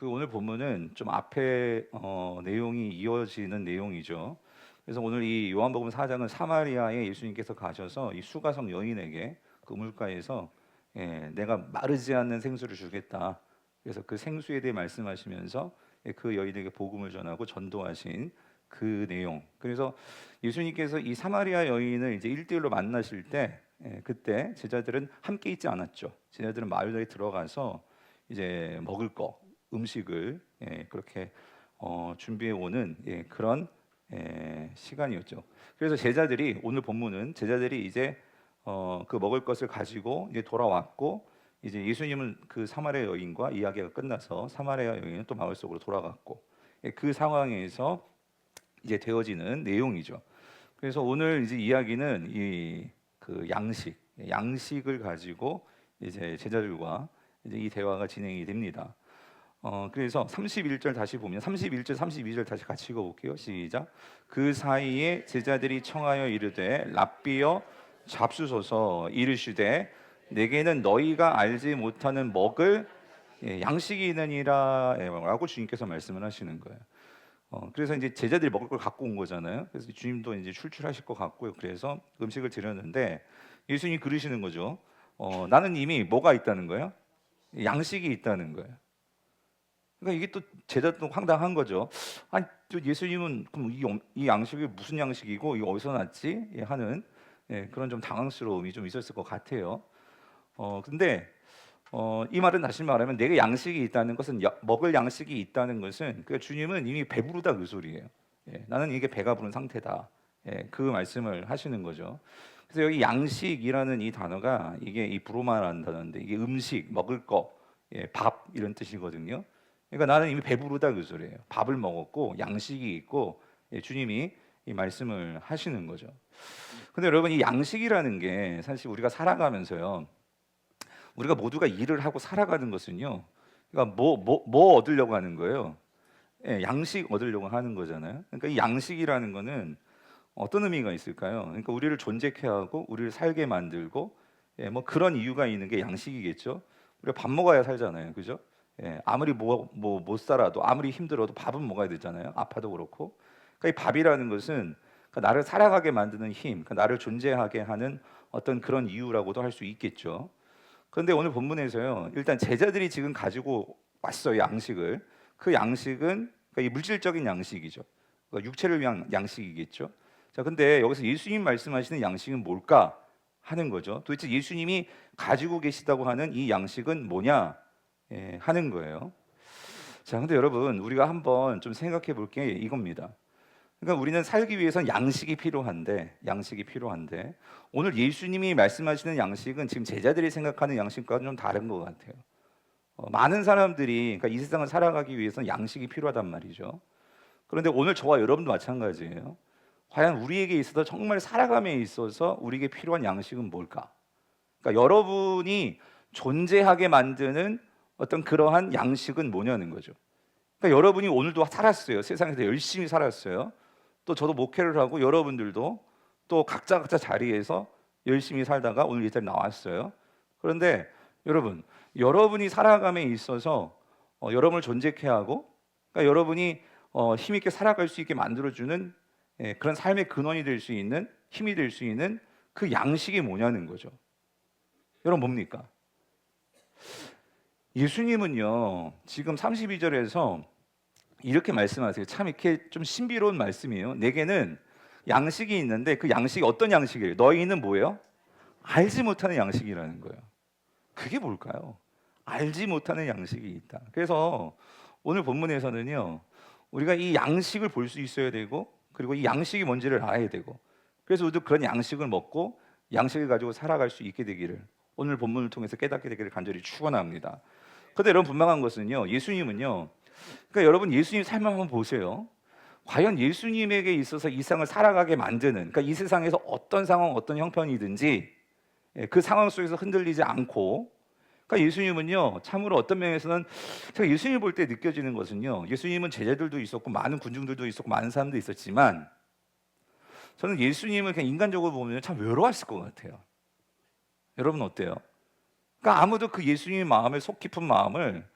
오늘 본문은 좀 앞에 내용이 이어지는 내용이죠. 그래서 오늘 이 요한복음 4장은 사마리아에 예수님께서 가셔서 이 수가성 여인에게 그 물가에서 내가 마르지 않는 생수를 주겠다. 그래서 그 생수에 대해 말씀하시면서 그 여인에게 복음을 전하고 전도하신 그 내용. 그래서 예수님께서 이 사마리아 여인을 이제 1대1로 만나실 때 그때 제자들은 함께 있지 않았죠. 제자들은 마을에 들어가서 이제 먹을 거 음식을 그렇게 준비해 오는 그런 시간이었죠. 그래서 제자들이 오늘 본문은 제자들이 이제 그 먹을 것을 가지고 이제 돌아왔고 이제 예수님은 그 사마리아 여인과 이야기가 끝나서 사마리아 여인은 또 마을 속으로 돌아갔고 그 상황에서 이제 되어지는 내용이죠. 그래서 오늘 이제 이야기는 이 그 양식을 가지고 이제 제자들과 이제 이 대화가 진행이 됩니다. 그래서 31절 다시 보면 31절 32절 다시 같이 읽어볼게요. 시작. 그 사이에 제자들이 청하여 이르되 랍비여 잡수소서. 이르시되 내게는 너희가 알지 못하는 먹을 양식이 있느니라 라고 주님께서 말씀을 하시는 거예요. 그래서 이제 제자들이 먹을 걸 갖고 온 거잖아요. 그래서 주님도 이제 출출하실 것 같고요. 그래서 음식을 드렸는데 예수님이 그러시는 거죠. 나는 이미 뭐가 있다는 거예요? 양식이 있다는 거예요. 그러니까 이게 또 제자도 황당한 거죠. 아니 또 예수님은 그럼 이 양식이 무슨 양식이고 이거 어디서 났지? 하는 그런 좀 당황스러움이 좀 있었을 것 같아요. 근데 이 말은 다시 말하면 내게 양식이 있다는 것은 먹을 양식이 있다는 것은 그 주님은 이미 배부르다 그 소리예요. 나는 이게 배가 부른 상태다. 그 말씀을 하시는 거죠. 그래서 여기 양식이라는 이 단어가 이게 이 브로마라는 단어인데 이게 음식, 먹을 거, 밥 이런 뜻이거든요. 그러니까 나는 이미 배부르다 그 소리예요. 밥을 먹었고 양식이 있고 주님이 이 말씀을 하시는 거죠. 근데 여러분 이 양식이라는 게 사실 우리가 살아가면서요. 우리가 모두가 일을 하고 살아가는 것은요. 그러니까 뭐 얻으려고 하는 거예요? 양식 얻으려고 하는 거잖아요. 그러니까 이 양식이라는 거는 어떤 의미가 있을까요? 그러니까 우리를 존재케 하고 우리를 살게 만들고 뭐 그런 이유가 있는 게 양식이겠죠. 우리가 밥 먹어야 살잖아요. 그죠? 아무리 못 살아도 아무리 힘들어도 밥은 먹어야 되잖아요. 아파도 그렇고. 그러니까 이 밥이라는 것은 그러니까 나를 살아가게 만드는 힘, 그러니까 나를 존재하게 하는 어떤 그런 이유라고도 할 수 있겠죠. 그런데 오늘 본문에서요. 일단 제자들이 지금 가지고 왔어요. 양식을. 그 양식은 그러니까 이 물질적인 양식이죠. 그러니까 육체를 위한 양식이겠죠. 자, 근데 여기서 예수님 말씀하시는 양식은 뭘까 하는 거죠. 도대체 예수님이 가지고 계시다고 하는 이 양식은 뭐냐 하는 거예요. 자, 근데 여러분 우리가 한번 좀 생각해 볼 게 이겁니다. 그러니까 우리는 살기 위해선 양식이 필요한데 오늘 예수님이 말씀하시는 양식은 지금 제자들이 생각하는 양식과는 좀 다른 것 같아요. 많은 사람들이 그러니까 이 세상을 살아가기 위해서는 양식이 필요하단 말이죠. 그런데 오늘 저와 여러분도 마찬가지예요. 과연 우리에게 있어서 정말 살아감에 있어서 우리에게 필요한 양식은 뭘까? 그러니까 여러분이 존재하게 만드는 어떤 그러한 양식은 뭐냐는 거죠. 그러니까 여러분이 오늘도 살았어요. 세상에서 열심히 살았어요. 또 저도 목회를 하고 여러분들도 또 각자 자리에서 열심히 살다가 오늘 이 자리에 나왔어요. 그런데 여러분이 살아감에 있어서 여러분을 존재케 하고 그러니까 여러분이 힘있게 살아갈 수 있게 만들어주는 그런 삶의 근원이 될 수 있는 힘이 될 수 있는 그 양식이 뭐냐는 거죠. 여러분 뭡니까? 예수님은요 지금 32절에서 이렇게 말씀하세요. 참 이렇게 좀 신비로운 말씀이에요. 내게는 양식이 있는데 그 양식이 어떤 양식이에요? 너희는 뭐예요? 알지 못하는 양식이라는 거예요. 그게 뭘까요? 알지 못하는 양식이 있다. 그래서 오늘 본문에서는요. 우리가 이 양식을 볼 수 있어야 되고 그리고 이 양식이 뭔지를 알아야 되고 그래서 우리도 그런 양식을 먹고 양식을 가지고 살아갈 수 있게 되기를 오늘 본문을 통해서 깨닫게 되기를 간절히 축원합니다. 그런데 여러분 분명한 것은요. 예수님은요. 그러니까 여러분 예수님 삶을 한번 보세요. 과연 예수님에게 있어서 이 세상을 살아가게 만드는 그러니까 이 세상에서 어떤 상황 어떤 형편이든지 그 상황 속에서 흔들리지 않고 그러니까 예수님은요 참으로 어떤 면에서는 제가 예수님 볼 때 느껴지는 것은요 예수님은 제자들도 있었고 많은 군중들도 있었고 많은 사람도 있었지만 저는 예수님을 그냥 인간적으로 보면 참 외로웠을 것 같아요. 여러분 어때요? 그러니까 아무도 그 예수님의 마음을 속 깊은 마음을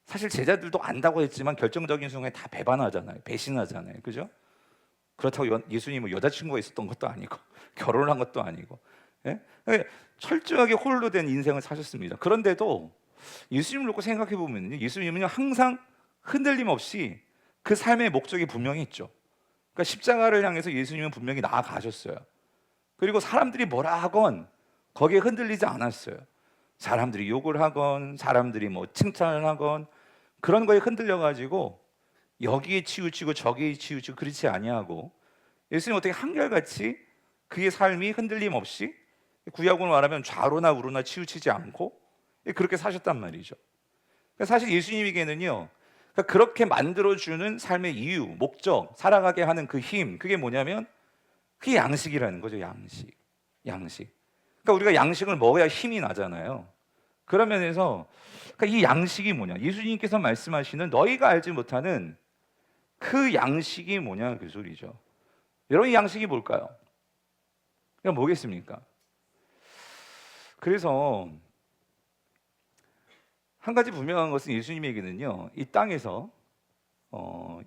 사실 제자들도 안다고 했지만 결정적인 순간에 다 배반하잖아요. 배신하잖아요. 그죠? 그렇다고 예수님은 여자친구가 있었던 것도 아니고 결혼을 한 것도 아니고, 예? 철저하게 홀로 된 인생을 사셨습니다. 그런데도 예수님을 놓고 생각해 보면 예수님은 항상 흔들림 없이 그 삶의 목적이 분명히 있죠. 그러니까 십자가를 향해서 예수님은 분명히 나아가셨어요. 그리고 사람들이 뭐라 하건 거기에 흔들리지 않았어요. 사람들이 욕을 하건 사람들이 뭐 칭찬을 하건 그런 거에 흔들려 가지고 여기에 치우치고 저기에 치우치고 그렇지 아니하고 예수님 어떻게 한결같이 그의 삶이 흔들림 없이 구약으로 말하면 좌로나 우로나 치우치지 않고 그렇게 사셨단 말이죠. 그러니까 사실 예수님에게는요, 그러니까 그렇게 만들어주는 삶의 이유, 목적, 살아가게 하는 그 힘, 그게 뭐냐면 그게 양식이라는 거죠. 양식. 그러니까 우리가 양식을 먹어야 힘이 나잖아요. 그런 면에서 그러니까 이 양식이 뭐냐? 예수님께서 말씀하시는 너희가 알지 못하는 그 양식이 뭐냐 그 소리죠. 여러분 이 양식이 뭘까요? 그냥 뭐겠습니까? 그래서 한 가지 분명한 것은 예수님에게는요, 이 땅에서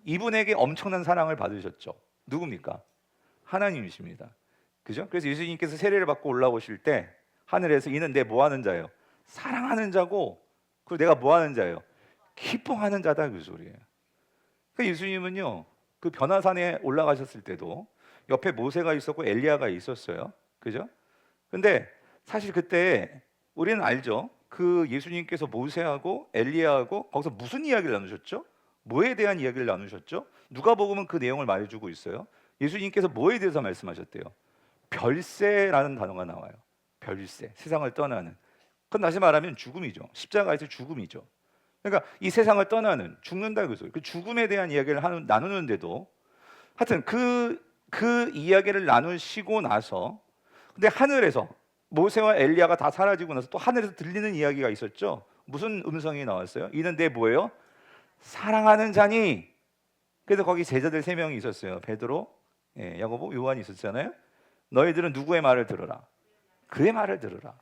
이분에게 엄청난 사랑을 받으셨죠. 누굽니까? 하나님이십니다. 그죠? 그래서 예수님께서 세례를 받고 올라오실 때 하늘에서 이는 내 뭐하는 자예요? 사랑하는 자고, 그리고 내가 뭐하는 자예요? 기뻐하는 자다 그 소리예요. 그러니까 예수님은요, 그 변화산에 올라가셨을 때도 옆에 모세가 있었고 엘리야가 있었어요. 그죠? 근데 사실 그때 우리는 알죠. 그 예수님께서 모세하고 엘리야하고 거기서 무슨 이야기를 나누셨죠? 뭐에 대한 이야기를 나누셨죠? 누가복음은 그 내용을 말해주고 있어요. 예수님께서 뭐에 대해서 말씀하셨대요? 별세라는 단어가 나와요. 별세, 세상을 떠나는. 그건 다시 말하면 죽음이죠. 십자가에서 죽음이죠. 그러니까 이 세상을 떠나는, 죽는다 그 소리. 그 죽음에 대한 이야기를 나누는데도 하여튼 그 이야기를 나누시고 나서 근데 하늘에서 모세와 엘리야가 다 사라지고 나서 또 하늘에서 들리는 이야기가 있었죠. 무슨 음성이 나왔어요? 이는 내 뭐예요? 사랑하는 자니. 그래서 거기 제자들 3명이 있었어요. 베드로, 야고보, 요한이 있었잖아요. 너희들은 누구의 말을 들으라? 그의 말을 들으라.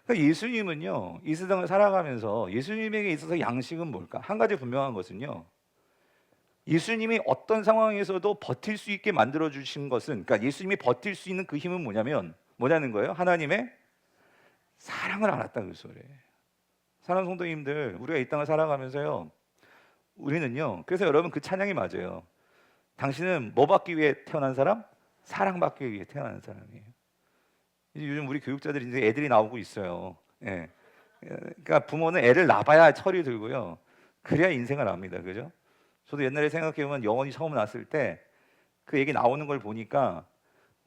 그러니까 예수님은요, 이 세상을 살아가면서 예수님에게 있어서 양식은 뭘까? 한 가지 분명한 것은요, 예수님이 어떤 상황에서도 버틸 수 있게 만들어 주신 것은, 그러니까 예수님이 버틸 수 있는 그 힘은 뭐냐는 거예요? 하나님의 사랑을 알았다 그 소리예요. 사랑하는 성도님들, 우리가 이 땅을 살아가면서요, 우리는요, 그래서 여러분 그 찬양이 맞아요. 당신은 뭐 받기 위해 태어난 사람? 사랑받기 위해 태어난 사람이에요. 이제 요즘 우리 교육자들이 이제 애들이 나오고 있어요. 예. 그러니까 부모는 애를 낳아야 철이 들고요. 그래야 인생을 압니다. 그죠? 저도 옛날에 생각해보면 영원히 처음 낳았을 때 그 얘기 나오는 걸 보니까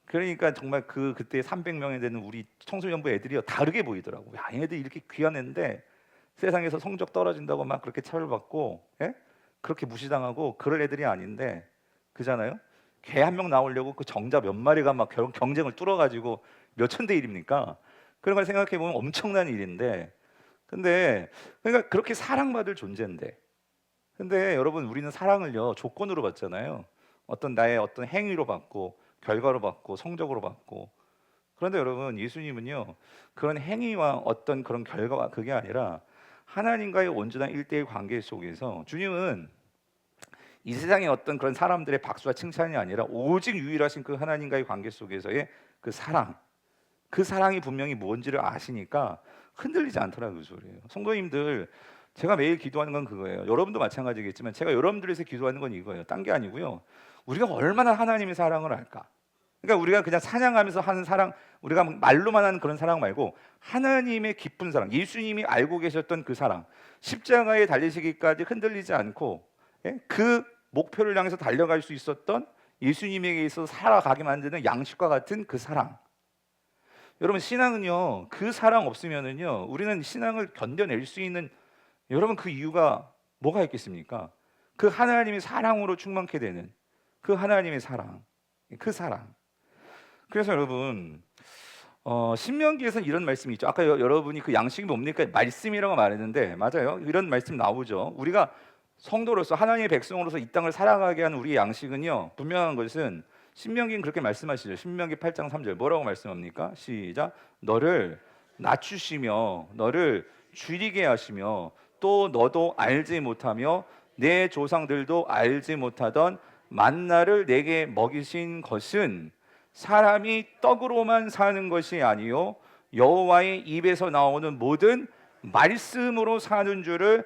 그러니까 정말 그때 300명이 되는 우리 청소년부 애들이 다르게 보이더라고요. 야, 얘네들 이렇게 귀한 애인데 세상에서 성적 떨어진다고 막 그렇게 차별받고, 예? 그렇게 무시당하고 그럴 애들이 아닌데, 그잖아요. 개 한 명 나오려고 그 정자 몇 마리가 막 경쟁을 뚫어가지고 몇천 대 1입니까? 그런 걸 생각해 보면 엄청난 일인데, 근데 그러니까 그렇게 사랑받을 존재인데, 근데 여러분 우리는 사랑을요 조건으로 받잖아요. 어떤 나의 어떤 행위로 받고 결과로 받고 성적으로 받고. 그런데 여러분 예수님은요 그런 행위와 어떤 그런 결과가 그게 아니라 하나님과의 온전한 일대일 관계 속에서 주님은 이 세상의 어떤 그런 사람들의 박수와 칭찬이 아니라 오직 유일하신 그 하나님과의 관계 속에서의 그 사랑, 그 사랑이 분명히 뭔지를 아시니까 흔들리지 않더라고요. 그 소리예요. 성도님들, 제가 매일 기도하는 건 그거예요. 여러분도 마찬가지겠지만 제가 여러분들 위해서 기도하는 건 이거예요. 딴 게 아니고요. 우리가 얼마나 하나님의 사랑을 알까? 그러니까 우리가 그냥 찬양하면서 하는 사랑, 우리가 말로만 하는 그런 사랑 말고 하나님의 깊은 사랑, 예수님이 알고 계셨던 그 사랑, 십자가에 달리시기까지 흔들리지 않고, 예? 그 목표를 향해서 달려갈 수 있었던 예수님에게 있어서 살아가게 만드는 양식과 같은 그 사랑. 여러분 신앙은요, 그 사랑 없으면은요 우리는 신앙을 견뎌낼 수 있는, 여러분 그 이유가 뭐가 있겠습니까? 그 하나님의 사랑으로 충만케 되는 그 하나님의 사랑, 그 사랑. 그래서 여러분 신명기에서는 이런 말씀이 있죠. 아까 여러분이 그 양식이 뭡니까? 말씀이라고 말했는데 맞아요. 이런 말씀 나오죠. 우리가 성도로서 하나님의 백성으로서 이 땅을 살아가게 하는 우리의 양식은요 분명한 것은 신명기는 그렇게 말씀하시죠. 신명기 8장 3절 뭐라고 말씀합니까? 시작. 너를 낮추시며 너를 줄이게 하시며 또 너도 알지 못하며 내 조상들도 알지 못하던 만나를 내게 먹이신 것은 사람이 떡으로만 사는 것이 아니요 여호와의 입에서 나오는 모든 말씀으로 사는 줄을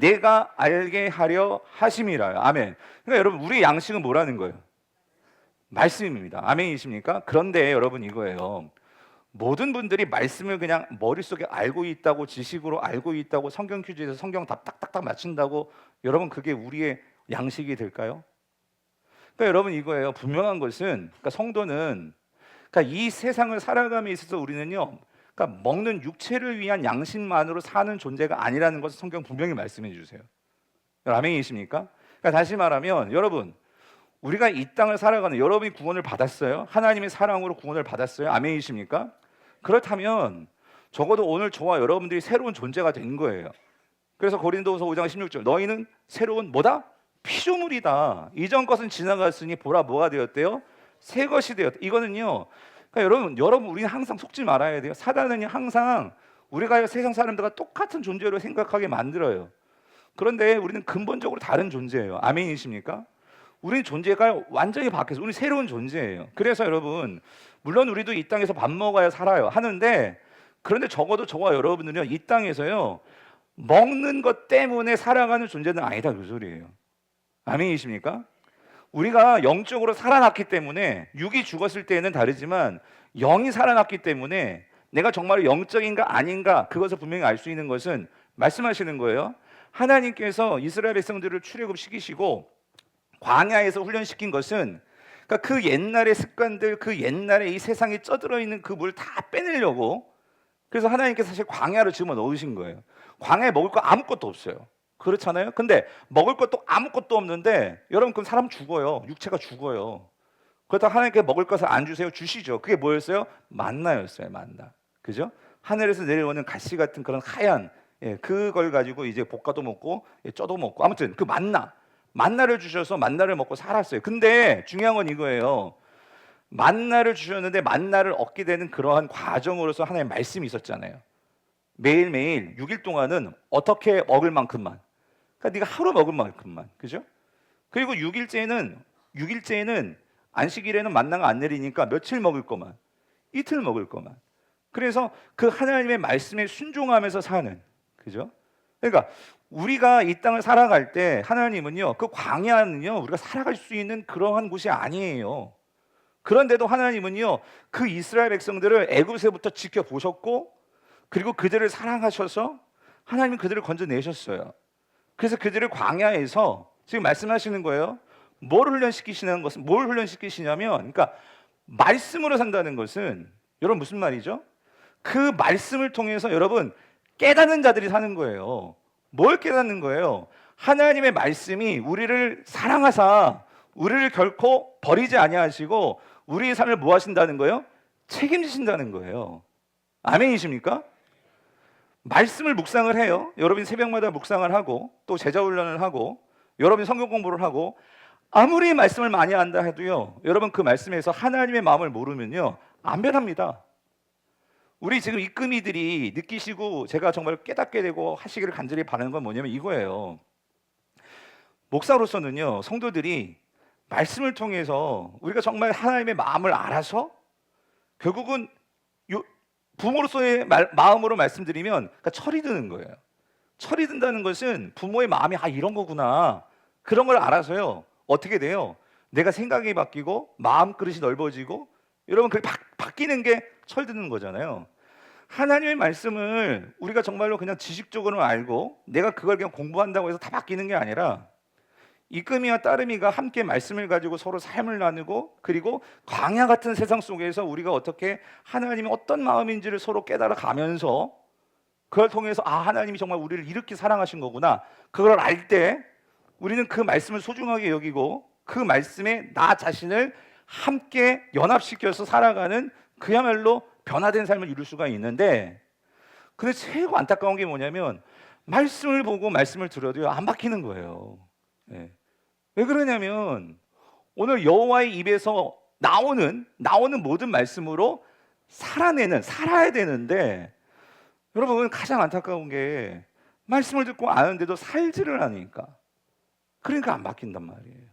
내가 알게 하려 하심이라. 아멘. 그러니까 여러분, 우리 양식은 뭐라는 거예요? 말씀입니다. 아멘이십니까? 그런데 여러분, 이거예요. 모든 분들이 말씀을 그냥 머릿속에 알고 있다고, 지식으로 알고 있다고, 성경 퀴즈에서 성경 답 딱딱딱 맞춘다고 여러분, 그게 우리의 양식이 될까요? 그러니까 여러분, 이거예요. 분명한 것은, 그러니까 성도는, 그러니까 이 세상을 살아감에 있어서 우리는요, 그러니까 먹는 육체를 위한 양식만으로 사는 존재가 아니라는 것을 성경 분명히 말씀해 주세요. 아멘이십니까? 그러니까 다시 말하면 여러분, 우리가 이 땅을 살아가는, 여러분이 구원을 받았어요? 하나님의 사랑으로 구원을 받았어요? 아멘이십니까? 그렇다면 적어도 오늘 저와 여러분들이 새로운 존재가 된 거예요. 그래서 고린도후서 5장 16절, 너희는 새로운 뭐다? 피조물이다. 이전 것은 지나갔으니 보라, 뭐가 되었대요? 새 것이 되었다. 이거는요, 그러니까 여러분 우리는 항상 속지 말아야 돼요. 사단은 항상 우리가 세상 사람들과 똑같은 존재로 생각하게 만들어요. 그런데 우리는 근본적으로 다른 존재예요. 아멘이십니까? 우리 존재가 완전히 바뀌어서 우리 새로운 존재예요. 그래서 여러분, 물론 우리도 이 땅에서 밥 먹어야 살아요 하는데, 그런데 적어도 저와 여러분들은 이 땅에서요, 먹는 것 때문에 살아가는 존재는 아니다, 그 소리예요. 아멘이십니까? 우리가 영적으로 살아났기 때문에, 육이 죽었을 때는 다르지만 영이 살아났기 때문에 내가 정말 영적인가 아닌가, 그것을 분명히 알 수 있는 것은 말씀하시는 거예요. 하나님께서 이스라엘 백성들을 출애굽시키시고 광야에서 훈련시킨 것은, 그러니까 그 옛날의 습관들, 그 옛날에 이 세상에 쪄들어 있는 그 물 다 빼내려고, 그래서 하나님께서 사실 광야를 집어 넣으신 거예요. 광야에 먹을 거 아무것도 없어요. 그렇잖아요. 근데 먹을 것도 아무것도 없는데, 여러분, 그럼 사람 죽어요. 육체가 죽어요. 그렇다고 하나님께 먹을 것을 안 주세요? 주시죠. 그게 뭐였어요? 만나였어요. 만나. 그죠? 하늘에서 내려오는 가시 같은 그런 하얀, 그걸 가지고 이제 볶아도 먹고 쪄도 먹고, 아무튼 그 만나를 주셔서 만나를 먹고 살았어요. 근데 중요한 건 이거예요. 만나를 주셨는데 만나를 얻게 되는 그러한 과정으로서 하나님의 말씀이 있었잖아요. 매일매일 6일 동안은 어떻게 먹을 만큼만, 그러니까 네가 하루 먹을 만큼만, 그죠? 그리고 6일째에는 안식일에는 만나가 안 내리니까 며칠 먹을 거만, 이틀 먹을 거만. 그래서 그 하나님의 말씀에 순종하면서 사는, 그죠? 그러니까 우리가 이 땅을 살아갈 때 하나님은요, 그 광야는요, 우리가 살아갈 수 있는 그러한 곳이 아니에요. 그런데도 하나님은요, 그 이스라엘 백성들을 애굽에서부터 지켜보셨고, 그리고 그들을 사랑하셔서 하나님은 그들을 건져내셨어요. 그래서 그들을 광야에서 지금 말씀하시는 거예요. 뭘 훈련시키시냐면, 그러니까 말씀으로 산다는 것은, 여러분 무슨 말이죠? 그 말씀을 통해서 여러분 깨닫는 자들이 사는 거예요. 뭘 깨닫는 거예요? 하나님의 말씀이 우리를 사랑하사 우리를 결코 버리지 아니하시고 우리의 삶을 뭐 하신다는 거예요? 책임지신다는 거예요. 아멘이십니까? 말씀을 묵상을 해요. 여러분이 새벽마다 묵상을 하고 또 제자훈련을 하고 여러분이 성경 공부를 하고, 아무리 말씀을 많이 한다 해도요, 여러분 그 말씀에서 하나님의 마음을 모르면요 안 변합니다. 우리 지금 입금이들이 느끼시고 제가 정말 깨닫게 되고 하시기를 간절히 바라는 건 뭐냐면 이거예요. 목사로서는요, 성도들이 말씀을 통해서 우리가 정말 하나님의 마음을 알아서, 결국은 부모로서의 마음으로 말씀드리면, 그러니까 철이 드는 거예요. 철이 든다는 것은 부모의 마음이 이런 거구나, 그런 걸 알아서요, 어떻게 돼요? 내가 생각이 바뀌고 마음 그릇이 넓어지고, 여러분 그게 바뀌는 게 철드는 거잖아요. 하나님의 말씀을 우리가 정말로 그냥 지식적으로 알고 내가 그걸 그냥 공부한다고 해서 다 바뀌는 게 아니라, 이금이와 따름이가 함께 말씀을 가지고 서로 삶을 나누고, 그리고 광야 같은 세상 속에서 우리가 어떻게 하나님이 어떤 마음인지를 서로 깨달아 가면서, 그걸 통해서 하나님이 정말 우리를 이렇게 사랑하신 거구나, 그걸 알 때 우리는 그 말씀을 소중하게 여기고 그 말씀에 나 자신을 함께 연합시켜서 살아가는, 그야말로 변화된 삶을 이룰 수가 있는데, 근데 최고 안타까운 게 뭐냐면 말씀을 보고 말씀을 들어도 안 바뀌는 거예요. 왜 그러냐면 오늘 여호와의 입에서 나오는 모든 말씀으로 살아야 되는데, 여러분 가장 안타까운 게 말씀을 듣고 아는데도 살지를 않으니까, 그러니까 안 바뀐단 말이에요.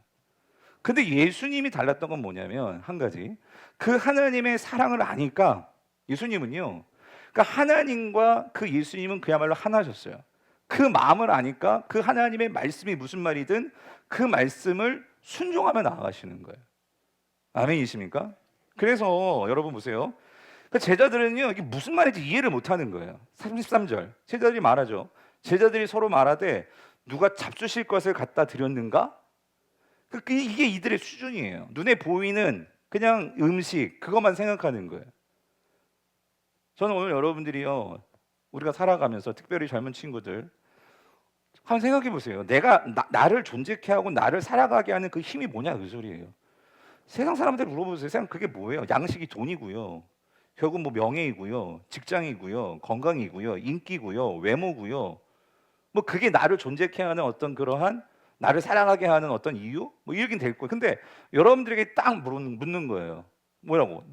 근데 예수님이 달랐던 건 뭐냐면 한 가지, 그 하나님의 사랑을 아니까 예수님은요, 그러니까 하나님과 그 예수님은 그야말로 하나셨어요. 그 마음을 아니까 그 하나님의 말씀이 무슨 말이든 그 말씀을 순종하며 나아가시는 거예요. 아멘이십니까? 그래서 여러분 보세요. 그 제자들은요, 이게 무슨 말인지 이해를 못하는 거예요. 33절 제자들이 말하죠. 제자들이 서로 말하되 누가 잡수실 것을 갖다 드렸는가? 이게 이들의 수준이에요. 눈에 보이는 그냥 음식 그것만 생각하는 거예요. 저는 오늘 여러분들이요, 우리가 살아가면서 특별히 젊은 친구들 한번 생각해 보세요. 내가 나를 존재케 하고 나를 살아가게 하는 그 힘이 뭐냐, 그 소리예요. 세상 사람들 물어보세요. 세상 그게 뭐예요? 양식이 돈이고요, 결국 뭐 명예이고요, 직장이고요, 건강이고요, 인기고요, 외모고요. 뭐 그게 나를 존재케 하는 어떤 그러한 나를 사랑하게 하는 어떤 이유? 뭐 이러긴 될 거예요. 근데 여러분들에게 딱 묻는 거예요. 뭐라고?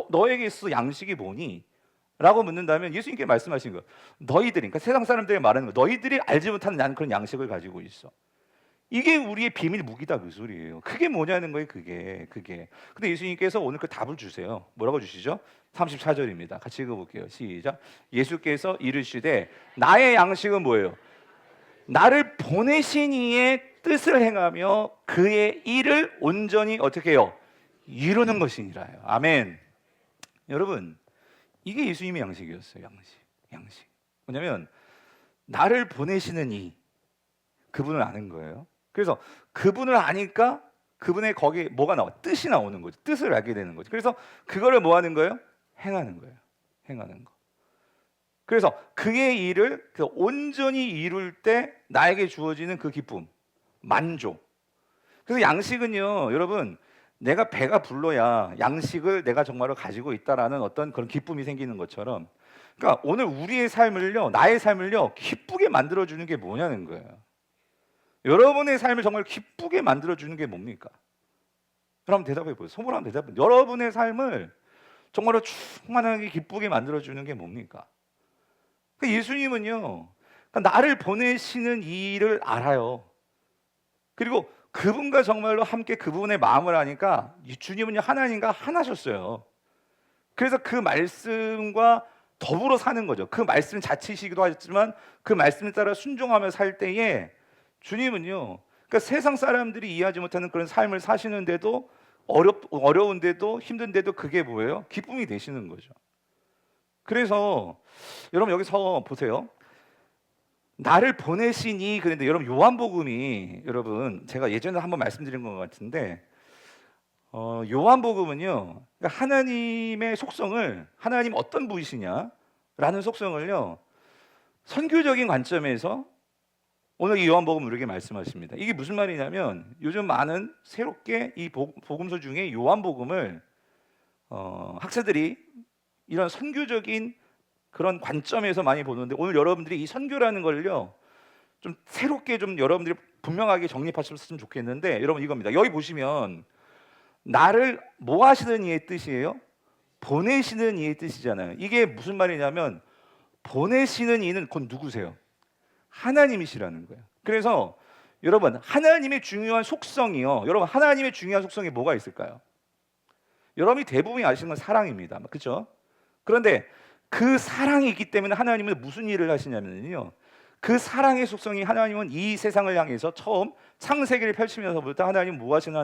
너에게 있어 양식이 뭐니? 라고 묻는다면 예수님께 말씀하신 거예요. 너희들이, 그러니까 세상 사람들이 말하는 거, 너희들이 알지 못하는 나는 그런 양식을 가지고 있어. 이게 우리의 비밀 무기다, 그 소리예요. 그게 뭐냐는 거예요, 그게. 근데 예수님께서 오늘 그 답을 주세요. 뭐라고 주시죠? 34절입니다. 같이 읽어볼게요. 시작. 예수께서 이르시되 나의 양식은 뭐예요? 나를 보내신 이의 뜻을 행하며 그의 일을 온전히 어떻게 해요? 이루는 것이니라요. 아멘. 여러분, 이게 예수님의 양식이었어요. 양식. 뭐냐면 나를 보내시는 이, 그분을 아는 거예요. 그래서 그분을 아니까 그분의 거기에 뭐가 나와? 뜻이 나오는 거죠. 뜻을 알게 되는 거죠. 그래서 그거를 뭐 하는 거예요? 행하는 거예요. 행하는 거. 그래서 그의 일을 온전히 이룰 때 나에게 주어지는 그 기쁨, 만족. 그래서 양식은요, 여러분, 내가 배가 불러야 양식을 내가 정말로 가지고 있다라는 어떤 그런 기쁨이 생기는 것처럼, 그러니까 오늘 우리의 삶을요, 나의 삶을요, 기쁘게 만들어주는 게 뭐냐는 거예요. 여러분의 삶을 정말 기쁘게 만들어주는 게 뭡니까? 그럼 대답해 보세요. 손으로 한번 대답해. 여러분의 삶을 정말로 충만하게 기쁘게 만들어주는 게 뭡니까? 그러니까 예수님은요, 그러니까 나를 보내시는 이 일을 알아요. 그리고 그분과 정말로 함께 그분의 마음을 아니까 주님은요, 하나님과 하나셨어요. 그래서 그 말씀과 더불어 사는 거죠. 그 말씀 자체이시기도 하지만 그 말씀에 따라 순종하며 살 때에 주님은요, 그러니까 세상 사람들이 이해하지 못하는 그런 삶을 사시는데도 어려운데도 힘든데도 그게 뭐예요? 기쁨이 되시는 거죠. 그래서 여러분 여기서 보세요. 나를 보내시니, 그런데 여러분 요한복음이, 여러분 제가 예전에 한번 말씀드린 것 같은데 요한복음은요, 그러니까 하나님의 속성을, 하나님 어떤 분이시냐라는 속성을요, 선교적인 관점에서 오늘 이 요한복음 우리에게 말씀하십니다. 이게 무슨 말이냐면 요즘 많은 새롭게 이 복음서 중에 요한복음을 학자들이 이런 선교적인 그런 관점에서 많이 보는데, 오늘 여러분들이 이 선교라는 걸요, 좀 새롭게 좀 여러분들이 분명하게 정립하셨으면 좋겠는데, 여러분 이겁니다. 여기 보시면 나를 뭐 하시는 이의 뜻이에요? 보내시는 이의 뜻이잖아요. 이게 무슨 말이냐면 보내시는 이는 곧 누구세요? 하나님이시라는 거예요. 그래서 여러분, 하나님의 중요한 속성이요, 여러분 하나님의 중요한 속성이 뭐가 있을까요? 여러분이 대부분이 아시는 건 사랑입니다. 그렇죠? 그런데 그 사랑이 있기 때문에 하나님은 무슨 일을 하시냐면요, 그 사랑의 속성이, 하나님은 이 세상을 향해서 처음 창세기를 펼치면서부터 하나님 뭐 하시는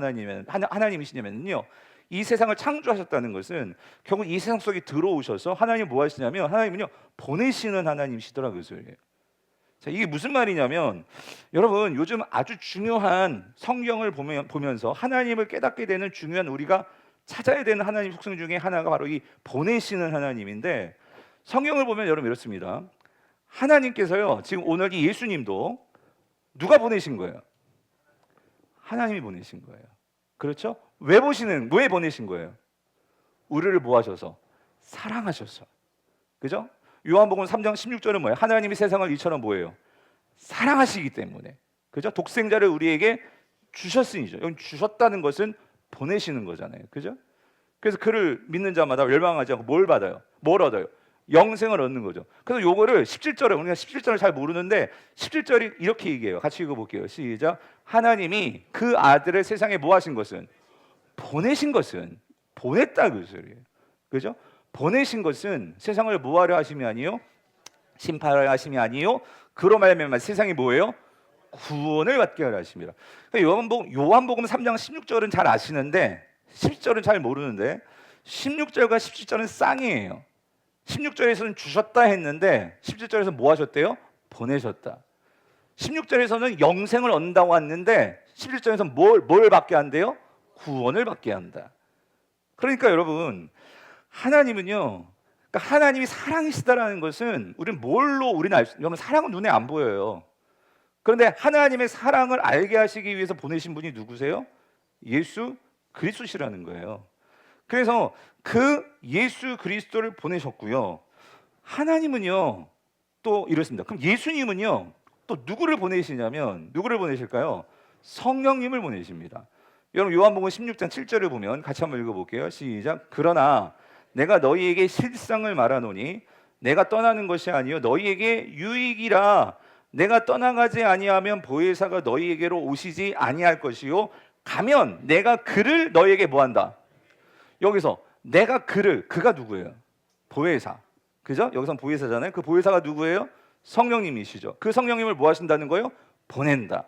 하나님이시냐면요, 이 세상을 창조하셨다는 것은 결국 이 세상 속에 들어오셔서 하나님 뭐 하시냐면, 하나님은요 보내시는 하나님이시더라고요. 자, 이게 무슨 말이냐면, 여러분 요즘 아주 중요한 성경을 보면서 하나님을 깨닫게 되는 중요한, 우리가 찾아야 되는 하나님 속성 중에 하나가 바로 이 보내시는 하나님인데, 성경을 보면 여러분 이렇습니다. 하나님께서요, 지금 오늘 이 예수님도 누가 보내신 거예요? 하나님이 보내신 거예요. 그렇죠? 왜 보내신 거예요? 우리를 뭐 하셔서? 사랑하셔서. 그죠? 요한복음 3장 16절은 뭐예요? 하나님이 세상을 이처럼 뭐예요? 사랑하시기 때문에. 그죠? 독생자를 우리에게 주셨으니죠. 여기 주셨다는 것은 보내시는 거잖아요. 그죠? 그래서 그를 믿는 자마다 멸망하지 않고 뭘 받아요? 뭘 얻어요? 영생을 얻는 거죠. 그래서 요거를 17절에, 우리가 17절을 잘 모르는데 17절이 이렇게 얘기해요. 같이 읽어볼게요. 시작. 하나님이 그 아들을 세상에 뭐 하신 것은, 보내신 것은, 보냈다 그 소리예요. 그죠? 보내신 것은 세상을 뭐하려 하심이 아니요, 심판하려 하심이 아니요, 그로 말미암아 세상이 뭐예요? 구원을 받게 하려 하십니다. 요한복음 3장 16절은 잘 아시는데 17절은 잘 모르는데 16절과 17절은 쌍이에요. 16절에서는 주셨다 했는데 17절에서 뭐 하셨대요? 보내셨다. 16절에서는 영생을 얻는다고 했는데 17절에서 뭘 받게 한대요? 구원을 받게 한다. 그러니까 여러분, 하나님은요, 그러니까 하나님이 사랑이시다라는 것은 우리는 알 수, 여러분 사랑은 눈에 안 보여요. 그런데 하나님의 사랑을 알게 하시기 위해서 보내신 분이 누구세요? 예수 그리스도시라는 거예요. 그래서 그 예수 그리스도를 보내셨고요. 하나님은요 또 이렇습니다. 그럼 예수님은요 또 누구를 보내시냐면, 누구를 보내실까요? 성령님을 보내십니다. 여러분 요한복음 16장 7절을 보면 같이 한번 읽어볼게요. 시작. 그러나 내가 너희에게 실상을 말하노니 내가 떠나는 것이 아니요 너희에게 유익이라. 내가 떠나가지 아니하면 보혜사가 너희에게로 오시지 아니할 것이요 가면 내가 그를 너희에게 뭐한다. 여기서 내가 그를, 그가 누구예요? 보혜사. 그죠? 여기선 보혜사잖아요. 그 보혜사가 누구예요? 성령님이시죠. 그 성령님을 뭐 하신다는 거예요? 보낸다.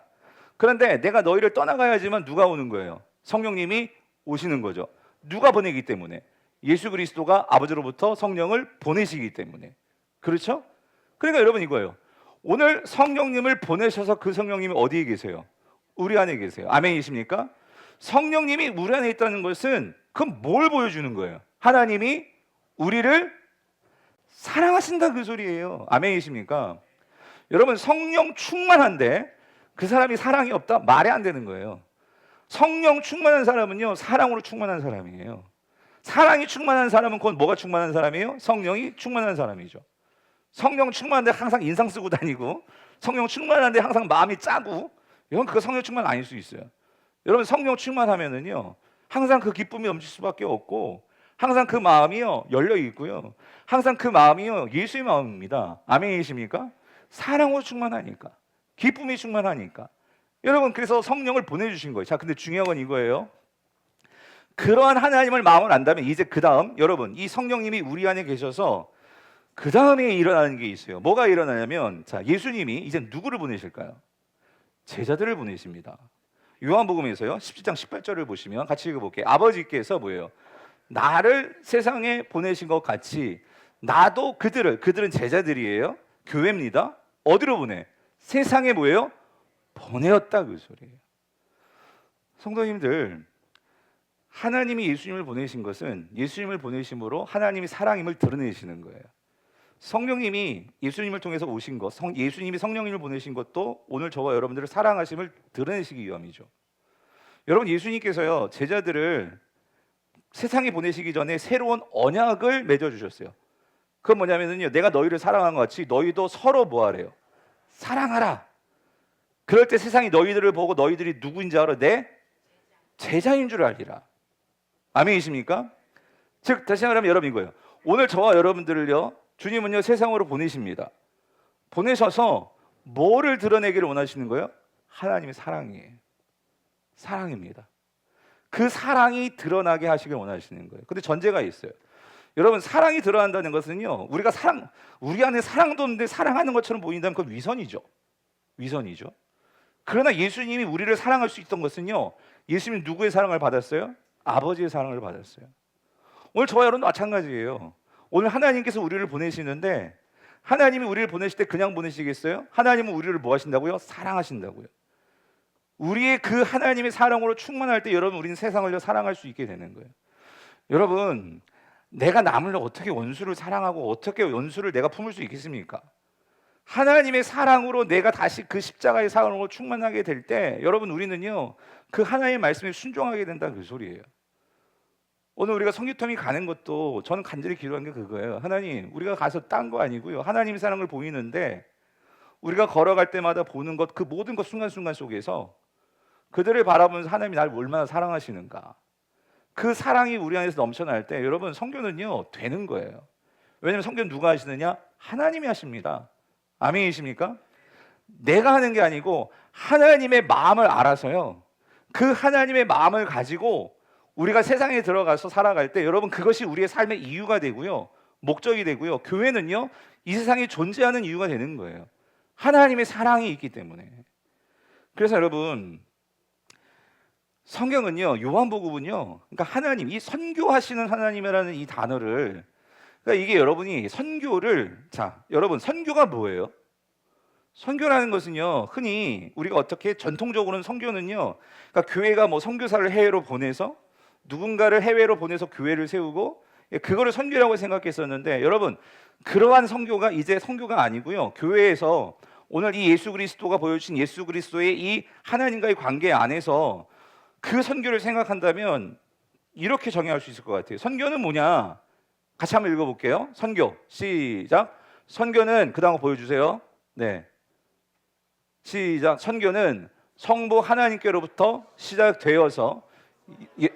그런데 내가 너희를 떠나가야지만 누가 오는 거예요? 성령님이 오시는 거죠. 누가 보내기 때문에? 예수 그리스도가 아버지로부터 성령을 보내시기 때문에. 그렇죠? 그러니까 여러분 이거예요. 오늘 성령님을 보내셔서 그 성령님이 어디에 계세요? 우리 안에 계세요. 아멘이십니까? 성령님이 우리 안에 있다는 것은 그럼 뭘 보여주는 거예요? 하나님이 우리를 사랑하신다 그 소리예요. 아멘이십니까? 여러분 성령 충만한데 그 사람이 사랑이 없다? 말이 안 되는 거예요. 성령 충만한 사람은요 사랑으로 충만한 사람이에요. 사랑이 충만한 사람은 그건 뭐가 충만한 사람이에요? 성령이 충만한 사람이죠. 성령 충만한데 항상 인상 쓰고 다니고, 성령 충만한데 항상 마음이 짜고, 이건 그거 성령 충만 아닐 수 있어요. 여러분 성령 충만하면은요 항상 그 기쁨이 넘칠 수밖에 없고, 항상 그 마음이요 열려 있고요, 항상 그 마음이요 예수의 마음입니다. 아멘이십니까? 사랑으로 충만하니까, 기쁨이 충만하니까. 여러분 그래서 성령을 보내주신 거예요. 자, 근데 중요한 건 이거예요. 그러한 하나님을 마음을 안다면 이제 그 다음, 여러분 이 성령님이 우리 안에 계셔서 그 다음에 일어나는 게 있어요. 뭐가 일어나냐면, 자, 예수님이 이제 누구를 보내실까요? 제자들을 보내십니다. 요한복음에서요 17장 18절을 보시면 같이 읽어볼게요. 아버지께서 뭐예요? 나를 세상에 보내신 것 같이 나도 그들은 제자들이에요. 교회입니다. 어디로 보내? 세상에 뭐예요? 보내었다 그 소리예요. 성도님들, 하나님이 예수님을 보내신 것은 예수님을 보내심으로 하나님이 사랑임을 드러내시는 거예요. 성령님이 예수님을 통해서 오신 것, 예수님이 성령님을 보내신 것도 오늘 저와 여러분들을 사랑하심을 드러내시기 위함이죠. 여러분 예수님께서요 제자들을 세상에 보내시기 전에 새로운 언약을 맺어주셨어요. 그건 뭐냐면요, 내가 너희를 사랑한 것 같이 너희도 서로 뭐하래요? 사랑하라. 그럴 때 세상이 너희들을 보고 너희들이 누구인지 알아? 내 제자인 줄 알리라. 아멘이십니까? 즉 다시 말하면 여러분 이거예요. 오늘 저와 여러분들을요 주님은요 세상으로 보내십니다. 보내셔서 뭐를 드러내기를 원하시는 거예요? 하나님의 사랑이에요. 사랑입니다. 그 사랑이 드러나게 하시길 원하시는 거예요. 근데 전제가 있어요. 여러분 사랑이 드러난다는 것은요, 우리 안에 사랑도 없는데 사랑하는 것처럼 보인다면 그건 위선이죠. 그러나 예수님이 우리를 사랑할 수 있던 것은요, 예수님이 누구의 사랑을 받았어요? 아버지의 사랑을 받았어요. 오늘 저와 여러분도 마찬가지예요. 오늘 하나님께서 우리를 보내시는데, 하나님이 우리를 보내실 때 그냥 보내시겠어요? 하나님은 우리를 뭐 하신다고요? 사랑하신다고요. 우리의 그 하나님의 사랑으로 충만할 때 여러분 우리는 세상을 사랑할 수 있게 되는 거예요. 여러분 내가 남을 어떻게 원수를 사랑하고 어떻게 원수를 내가 품을 수 있겠습니까? 하나님의 사랑으로 내가 다시 그 십자가의 사랑으로 충만하게 될 때 여러분 우리는요 그 하나님의 말씀에 순종하게 된다 그 소리예요. 오늘 우리가 성교통이 가는 것도 저는 간절히 기도한 게 그거예요. 하나님, 우리가 가서 딴 거 아니고요, 하나님의 사랑을 보이는데 우리가 걸어갈 때마다 보는 것, 그 모든 것 순간순간 속에서 그들을 바라보면서 하나님이 나를 얼마나 사랑하시는가, 그 사랑이 우리 안에서 넘쳐날 때 여러분 성교는요 되는 거예요. 왜냐하면 성경 누가 하시느냐? 하나님이 하십니다. 아멘이십니까? 내가 하는 게 아니고 하나님의 마음을 알아서요, 그 하나님의 마음을 가지고 우리가 세상에 들어가서 살아갈 때 여러분 그것이 우리의 삶의 이유가 되고요, 목적이 되고요, 교회는요 이 세상에 존재하는 이유가 되는 거예요. 하나님의 사랑이 있기 때문에. 그래서 여러분 성경은요, 요한복음은요, 그러니까 하나님, 이 선교하시는 하나님이라는 이 단어를, 그러니까 이게 여러분이 선교를, 자 여러분 선교가 뭐예요? 선교라는 것은요, 흔히 우리가 어떻게 전통적으로는 선교는요, 그러니까 교회가 뭐 선교사를 해외로 보내서 누군가를 해외로 보내서 교회를 세우고 그거를 선교라고 생각했었는데, 여러분 그러한 선교가 이제 선교가 아니고요, 교회에서 오늘 이 예수 그리스도가 보여주신 예수 그리스도의 이 하나님과의 관계 안에서 그 선교를 생각한다면 이렇게 정의할 수 있을 것 같아요. 선교는 뭐냐? 같이 한번 읽어볼게요. 선교 시작. 선교는, 그 다음 거 보여주세요. 네, 시작. 선교는 성부 하나님께로부터 시작되어서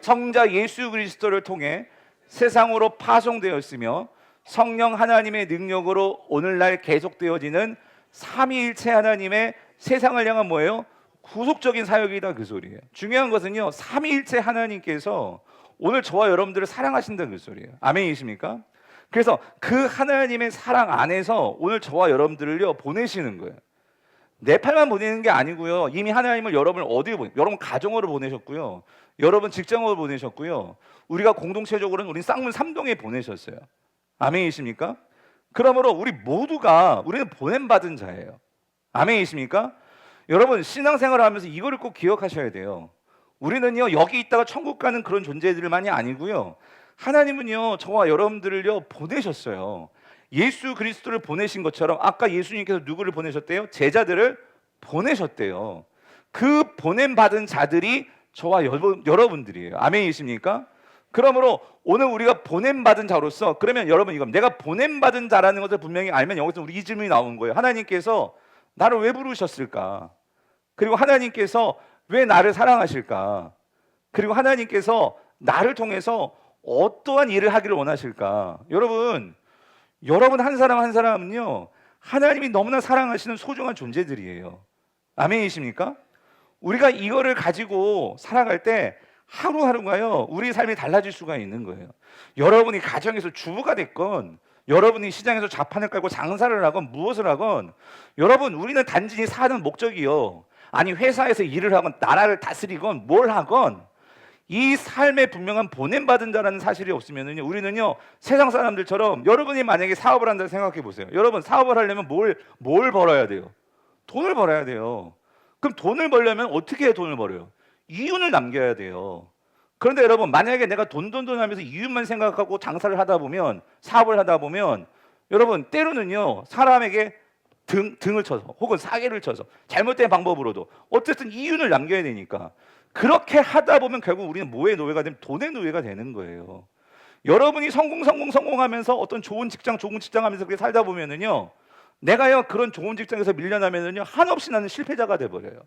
성자 예수 그리스도를 통해 세상으로 파송되었으며 성령 하나님의 능력으로 오늘날 계속되어지는 삼위일체 하나님의 세상을 향한 뭐예요? 구속적인 사역이다, 그 소리예요. 중요한 것은요, 삼위일체 하나님께서 오늘 저와 여러분들을 사랑하신다는 그 소리예요. 아멘이십니까? 그래서 그 하나님의 사랑 안에서 오늘 저와 여러분들을요 보내시는 거예요. 내 팔만 보내는 게 아니고요, 이미 하나님을 여러분을 어디에 여러분 가정으로 보내셨고요, 여러분 직장으로 보내셨고요, 우리가 공동체적으로는 우리 쌍문 3동에 보내셨어요. 아멘이십니까? 그러므로 우리 모두가 우리는 보냄받은 자예요. 아멘이십니까? 여러분 신앙생활을 하면서 이거를 꼭 기억하셔야 돼요. 우리는요 여기 있다가 천국 가는 그런 존재들만이 아니고요, 하나님은요 저와 여러분들을요 보내셨어요. 예수 그리스도를 보내신 것처럼 아까 예수님께서 누구를 보내셨대요? 제자들을 보내셨대요. 그 보냄받은 자들이 저와 여러분들이에요. 아멘이십니까? 그러므로 오늘 우리가 보냄받은 자로서, 그러면 여러분 이겁니다. 내가 보냄받은 자라는 것을 분명히 알면 여기서 우리 이 질문이 나오는 거예요. 하나님께서 나를 왜 부르셨을까? 그리고 하나님께서 왜 나를 사랑하실까? 그리고 하나님께서 나를 통해서 어떠한 일을 하기를 원하실까? 여러분 한 사람 한 사람은요 하나님이 너무나 사랑하시는 소중한 존재들이에요. 아멘이십니까? 우리가 이거를 가지고 살아갈 때 하루하루가요 우리의 삶이 달라질 수가 있는 거예요. 여러분이 가정에서 주부가 됐건, 여러분이 시장에서 자판을 깔고 장사를 하건 무엇을 하건, 여러분 우리는 단지 사는 목적이요, 아니 회사에서 일을 하건 나라를 다스리건 뭘 하건 이 삶에 분명한 보냄받은 자라는 사실이 없으면은요 우리는요 세상 사람들처럼, 여러분이 만약에 사업을 한다 생각해 보세요. 여러분 사업을 하려면 뭘 벌어야 돼요? 돈을 벌어야 돼요. 그럼 돈을 벌려면 어떻게 해야 돈을 벌어요? 이윤을 남겨야 돼요. 그런데 여러분 만약에 내가 돈 하면서 이윤만 생각하고 장사를 하다 보면, 사업을 하다 보면 여러분 때로는요 사람에게 등을 쳐서 혹은 사기를 쳐서 잘못된 방법으로도 어쨌든 이윤을 남겨야 되니까, 그렇게 하다 보면 결국 우리는 뭐의 노예가 되면 돈의 노예가 되는 거예요. 여러분이 성공하면서 어떤 좋은 직장 하면서 그렇게 살다 보면은요, 내가요 그런 좋은 직장에서 밀려나면은요 한없이 나는 실패자가 돼 버려요.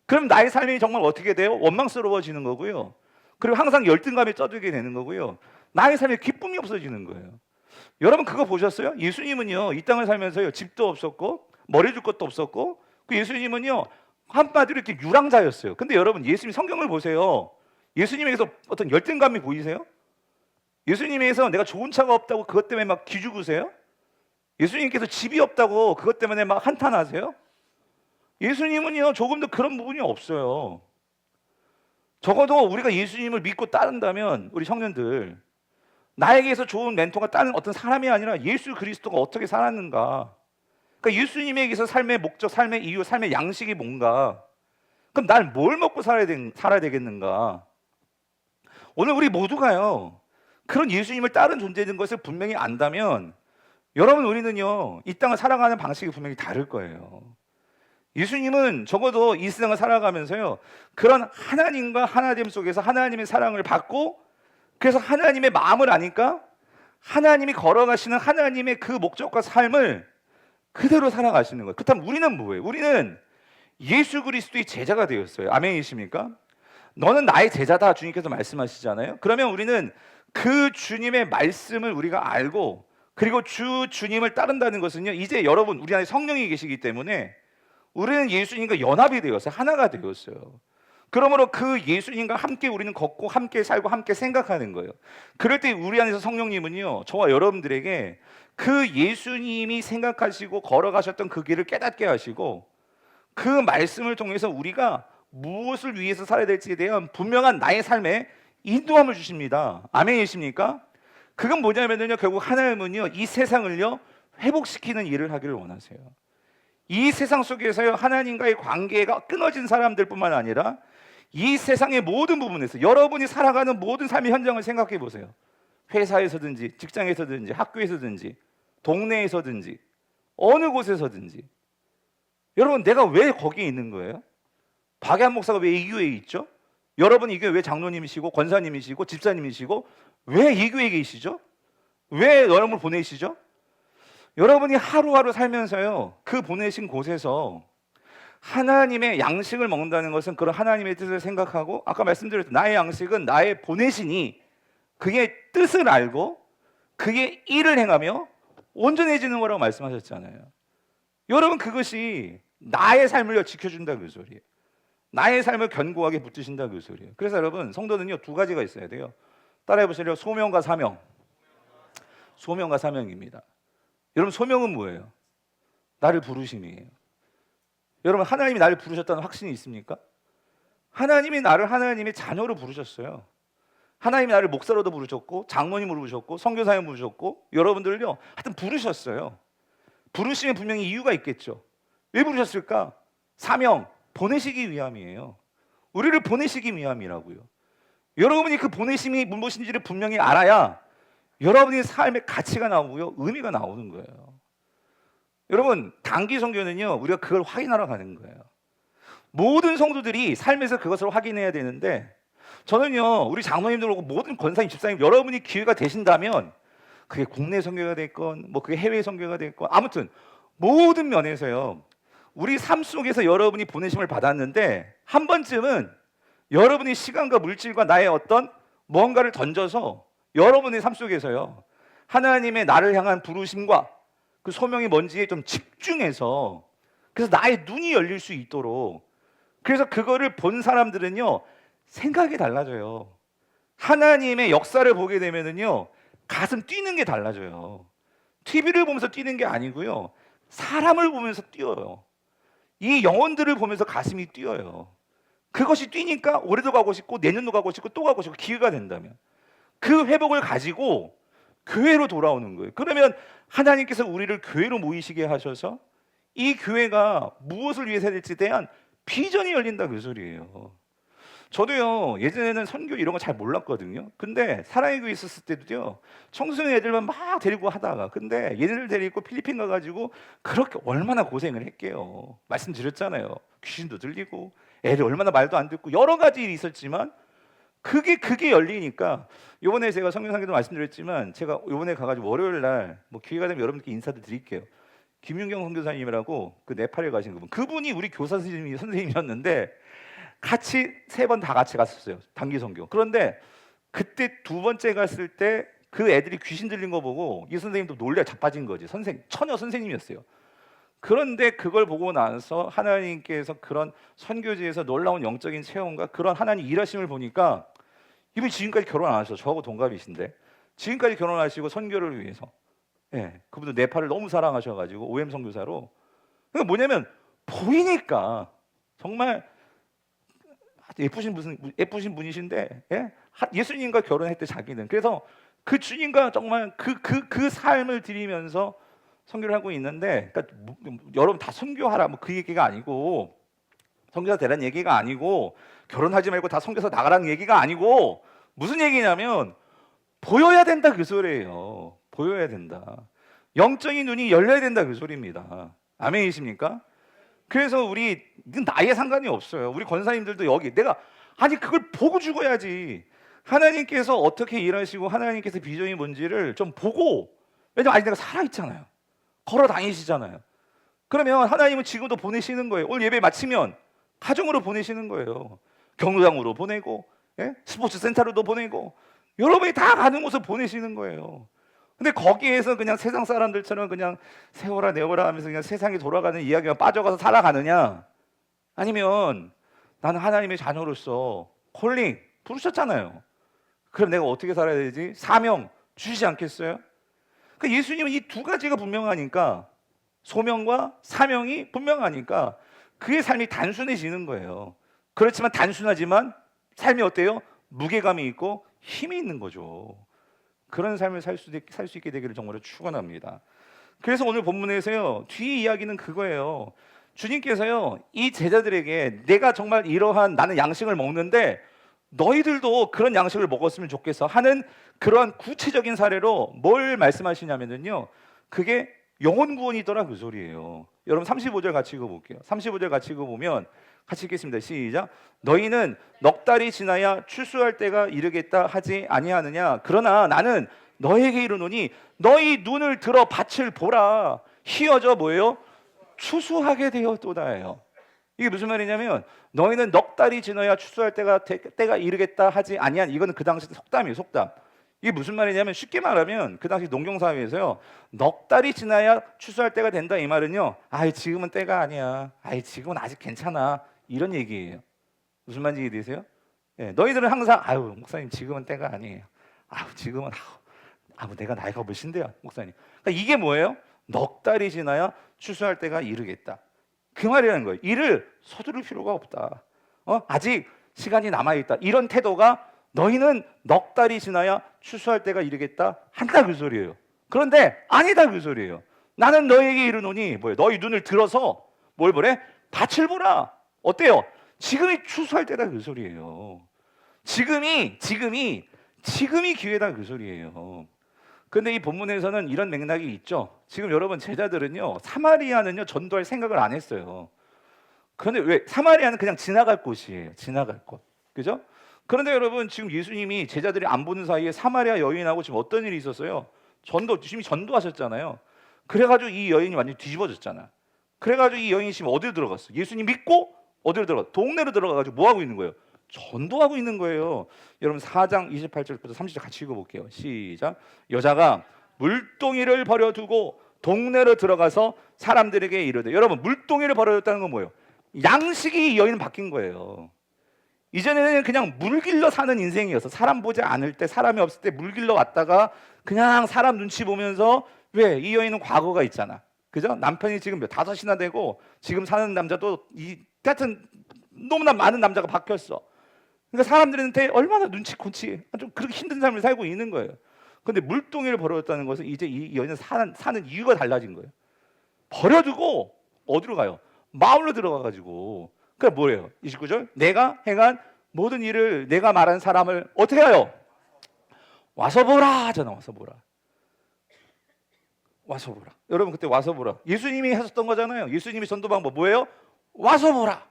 그럼 나의 삶이 정말 어떻게 돼요? 원망스러워지는 거고요, 그리고 항상 열등감에 쪄들게 되는 거고요, 나의 삶에 기쁨이 없어지는 거예요. 여러분 그거 보셨어요? 예수님은요 이 땅을 살면서요 집도 없었고 머리 줄 것도 없었고, 그 예수님은요 한마디로 이렇게 유랑자였어요. 근데 여러분 예수님 성경을 보세요. 예수님에게서 어떤 열등감이 보이세요? 예수님에게서 내가 좋은 차가 없다고 그것 때문에 막 기죽으세요? 예수님께서 집이 없다고 그것 때문에 막 한탄하세요? 예수님은요 조금도 그런 부분이 없어요. 적어도 우리가 예수님을 믿고 따른다면 우리 청년들, 나에게서 좋은 멘토가 다른 어떤 사람이 아니라 예수 그리스도가 어떻게 살았는가, 그러니까 예수님에게서 삶의 목적, 삶의 이유, 삶의 양식이 뭔가, 그럼 날 뭘 먹고 살아야 되겠는가. 오늘 우리 모두가요 그런 예수님을 따른 존재인 것을 분명히 안다면 여러분 우리는요 이 땅을 살아가는 방식이 분명히 다를 거예요. 예수님은 적어도 이 세상을 살아가면서요 그런 하나님과 하나됨 속에서 하나님의 사랑을 받고, 그래서 하나님의 마음을 아니까 하나님이 걸어가시는 하나님의 그 목적과 삶을 그대로 살아가시는 거예요. 그렇다면 우리는 뭐예요? 우리는 예수 그리스도의 제자가 되었어요. 아멘이십니까? 너는 나의 제자다 주님께서 말씀하시잖아요. 그러면 우리는 그 주님의 말씀을 우리가 알고 그리고 주님을 따른다는 것은요, 이제 여러분 우리 안에 성령이 계시기 때문에 우리는 예수님과 연합이 되었어요. 하나가 되었어요. 그러므로 그 예수님과 함께 우리는 걷고 함께 살고 함께 생각하는 거예요. 그럴 때 우리 안에서 성령님은요, 저와 여러분들에게 그 예수님이 생각하시고 걸어가셨던 그 길을 깨닫게 하시고 그 말씀을 통해서 우리가 무엇을 위해서 살아야 될지에 대한 분명한 나의 삶에 인도함을 주십니다. 아멘이십니까? 그건 뭐냐면요, 결국 하나님은요, 이 세상을요 회복시키는 일을 하기를 원하세요. 이 세상 속에서요, 하나님과의 관계가 끊어진 사람들뿐만 아니라 이 세상의 모든 부분에서 여러분이 살아가는 모든 삶의 현장을 생각해 보세요. 회사에서든지 직장에서든지 학교에서든지 동네에서든지 어느 곳에서든지 여러분, 내가 왜 거기에 있는 거예요? 박예한 목사가 왜 이 교회에 있죠? 여러분이 이 교회 왜 장로님이시고 권사님이시고 집사님이시고 왜 이 교회에 계시죠? 왜 여러분을 보내시죠? 여러분이 하루하루 살면서요, 그 보내신 곳에서 하나님의 양식을 먹는다는 것은 그런 하나님의 뜻을 생각하고, 아까 말씀드렸던 나의 양식은 나의 보내시니 그의 뜻을 알고 그의 일을 행하며 온전해지는 거라고 말씀하셨잖아요. 여러분, 그것이 나의 삶을 지켜준다 그 소리예요. 나의 삶을 견고하게 붙드신다 그 소리예요. 그래서 여러분, 성도는요 두 가지가 있어야 돼요. 따라해 보세요. 소명과 사명. 소명과 사명입니다. 여러분, 소명은 뭐예요? 나를 부르심이에요. 여러분, 하나님이 나를 부르셨다는 확신이 있습니까? 하나님이 나를 하나님의 자녀로 부르셨어요. 하나님이 나를 목사로도 부르셨고 장로님으로 부르셨고 선교사님 부르셨고 여러분들을요 하여튼 부르셨어요. 부르심에 분명히 이유가 있겠죠. 왜 부르셨을까? 사명, 보내시기 위함이에요. 우리를 보내시기 위함이라고요. 여러분이 그 보내심이 무엇인지를 분명히 알아야 여러분의 삶의 가치가 나오고요, 의미가 나오는 거예요. 여러분, 단기 선교는요 우리가 그걸 확인하러 가는 거예요. 모든 성도들이 삶에서 그것을 확인해야 되는데, 저는요 우리 장로님들 오고 모든 권사님, 집사님, 여러분이 기회가 되신다면 그게 국내 선교가 됐건 뭐 그게 해외 선교가 됐건 아무튼 모든 면에서요 우리 삶 속에서 여러분이 보내심을 받았는데 한 번쯤은 여러분의 시간과 물질과 나의 어떤 뭔가를 던져서 여러분의 삶 속에서요 하나님의 나를 향한 부르심과 그 소명이 뭔지에 좀 집중해서, 그래서 나의 눈이 열릴 수 있도록, 그래서 그거를 본 사람들은요 생각이 달라져요. 하나님의 역사를 보게 되면은요 가슴 뛰는 게 달라져요. TV를 보면서 뛰는 게 아니고요 사람을 보면서 뛰어요. 이 영혼들을 보면서 가슴이 뛰어요. 그것이 뛰니까 올해도 가고 싶고 내년도 가고 싶고 또 가고 싶고, 기회가 된다면 그 회복을 가지고 교회로 돌아오는 거예요. 그러면 하나님께서 우리를 교회로 모이시게 하셔서 이 교회가 무엇을 위해서 해야 될지에 대한 비전이 열린다 그 소리예요. 저도요 예전에는 선교 이런 거 잘 몰랐거든요. 근데 사랑의 교회 있었을 때도요 청소년 애들만 막 데리고 하다가, 근데 얘네들 데리고 필리핀 가가지고 그렇게 얼마나 고생을 했게요. 말씀드렸잖아요. 귀신도 들리고 애들 얼마나 말도 안 듣고 여러 가지 일이 있었지만 그게 열리니까, 요번에 제가 성경상에도 말씀드렸지만 제가 요번에 가가지고 월요일 날 뭐 기회가 되면 여러분께 인사도 드릴게요. 김윤경 선교사님이라고 그 네팔에 가신 그분이 우리 교사 선생님이었는데 같이 3번 다 같이 갔었어요, 단기 선교. 그런데 그때 2번째 갔을 때 그 애들이 귀신 들린 거 보고 이 선생님도 놀래 자빠진 거지. 처녀 선생님이었어요. 그런데 그걸 보고 나서 하나님께서 그런 선교지에서 놀라운 영적인 체험과 그런 하나님 일하심을 보니까, 이분이 지금까지 결혼 안 하셔서 저하고 동갑이신데 지금까지 결혼하시고 선교를 위해서, 그분도 네팔을 너무 사랑하셔가지고 OM 선교사로, 그러니까 뭐냐면 보이니까 정말 예쁘신 분이신데, 예수님과 결혼했대 자기는. 그래서 그 주님과 정말 그 삶을 드리면서 선교를 하고 있는데, 그러니까 여러분 다 선교하라 뭐 그 얘기가 아니고, 선교사 되라는 얘기가 아니고, 결혼하지 말고 다 선교사 나가라는 얘기가 아니고, 무슨 얘기냐면 보여야 된다 그 소리예요. 보여야 된다. 영적인 눈이 열려야 된다 그 소리입니다. 아멘이십니까? 그래서 우리 나이에 상관이 없어요. 우리 권사님들도 여기 내가 그걸 보고 죽어야지. 하나님께서 어떻게 일하시고 하나님께서 비전이 뭔지를 좀 보고, 왜냐면 아직 내가 살아있잖아요. 걸어 다니시잖아요. 그러면 하나님은 지금도 보내시는 거예요. 오늘 예배 마치면 가정으로 보내시는 거예요. 경로당으로 보내고, 스포츠 센터로도 보내고, 여러분이 다 가는 곳을 보내시는 거예요. 근데 거기에서 그냥 세상 사람들처럼 그냥 세워라 내워라 하면서 그냥 세상이 돌아가는 이야기만 빠져가서 살아가느냐, 아니면 나는 하나님의 자녀로서 콜링 부르셨잖아요. 그럼 내가 어떻게 살아야 되지? 사명 주시지 않겠어요? 그러니까 예수님은 이 두 가지가 분명하니까, 소명과 사명이 분명하니까 그의 삶이 단순해지는 거예요. 그렇지만 단순하지만 삶이 어때요? 무게감이 있고 힘이 있는 거죠. 그런 삶을 살 수 있게 되기를 정말로 축원합니다. 그래서 오늘 본문에서요, 뒤 이야기는 그거예요. 주님께서요, 이 제자들에게 내가 정말 이러한 나는 양식을 먹는데 너희들도 그런 양식을 먹었으면 좋겠어 하는 그러한 구체적인 사례로 뭘 말씀하시냐면요, 그게 영혼 구원이더라 그 소리예요. 여러분 35절 같이 읽어볼게요. 35절 같이 읽어보면 같이 읽겠습니다. 시작. 너희는 넉 달이 지나야 추수할 때가 이르겠다 하지 아니하느냐. 그러나 나는 너에게 이르노니 너희 눈을 들어 밭을 보라. 희어져 뭐예요? 추수하게 되었도다예요. 이게 무슨 말이냐면 너희는 넉 달이 지나야 추수할 때가 이르겠다 하지 아니한, 이거는 그 당시 속담이에요. 속담. 이게 무슨 말이냐면 쉽게 말하면 그 당시 농경사회에서요, 넉 달이 지나야 추수할 때가 된다 이 말은요, 아이 지금은 때가 아니야, 아이 지금은 아직 괜찮아, 이런 얘기예요. 무슨 말인지 이해되세요? 예, 너희들은 항상 아유 목사님 지금은 때가 아니에요, 아유 지금은 내가 나이가 몇인데요 목사님. 그러니까 이게 뭐예요? 넉 달이 지나야 추수할 때가 이르겠다, 그 말이라는 거예요. 이를 서두를 필요가 없다. 아직 시간이 남아있다, 이런 태도가 너희는 넉 달이 지나야 추수할 때가 이르겠다 한다 그 소리예요. 그런데 아니다 그 소리예요. 나는 너에게 이르노니 뭐예요? 너희 눈을 들어서 뭘 보래? 밭을 보라. 어때요? 지금이 추수할 때다 그 소리예요. 지금이 기회다 그 소리예요. 근데 이 본문에서는 이런 맥락이 있죠. 지금 여러분 제자들은요, 사마리아는요 전도할 생각을 안 했어요. 그런데 왜? 사마리아는 그냥 지나갈 곳이에요. 지나갈 곳. 그죠? 그런데 여러분 지금 예수님이 제자들이 안 보는 사이에 사마리아 여인하고 지금 어떤 일이 있었어요? 주님이 전도하셨잖아요. 그래가지고 이 여인이 완전히 뒤집어졌잖아. 그래가지고 이 여인이 지금 어디로 들어갔어? 예수님 믿고 어디로 들어가? 동네로 들어가가지고 뭐 하고 있는 거예요? 전도하고 있는 거예요. 여러분 4장 28절부터 30절 같이 읽어볼게요. 시작. 여자가 물동이를 버려두고 동네로 들어가서 사람들에게 이르되, 여러분 물동이를 버려뒀다는 건 뭐예요? 양식이 이 여인은 바뀐 거예요. 이전에는 그냥 물길러 사는 인생이었어. 사람 보지 않을 때, 사람이 없을 때 물길러 왔다가 그냥 사람 눈치 보면서, 왜? 이 여인은 과거가 있잖아. 그죠? 남편이 지금 5이나 되고 지금 사는 남자도 하여튼 너무나 많은 남자가 바뀌었어. 그러니까 사람들한테 얼마나 눈치코치 좀 그렇게 힘든 삶을 살고 있는 거예요. 그런데 물동이를 버렸다는 것은 이제 이 여인은 사는 이유가 달라진 거예요. 버려두고 어디로 가요? 마을로 들어가가지고, 그러니까 뭐예요? 29절. 내가 행한 모든 일을 내가 말한 사람을 어떻게 해요? 와서 보라 하잖아. 와서 보라. 와서 보라. 여러분 그때 와서 보라, 예수님이 하셨던 거잖아요. 예수님이 전도 방법 뭐예요? 와서 보라.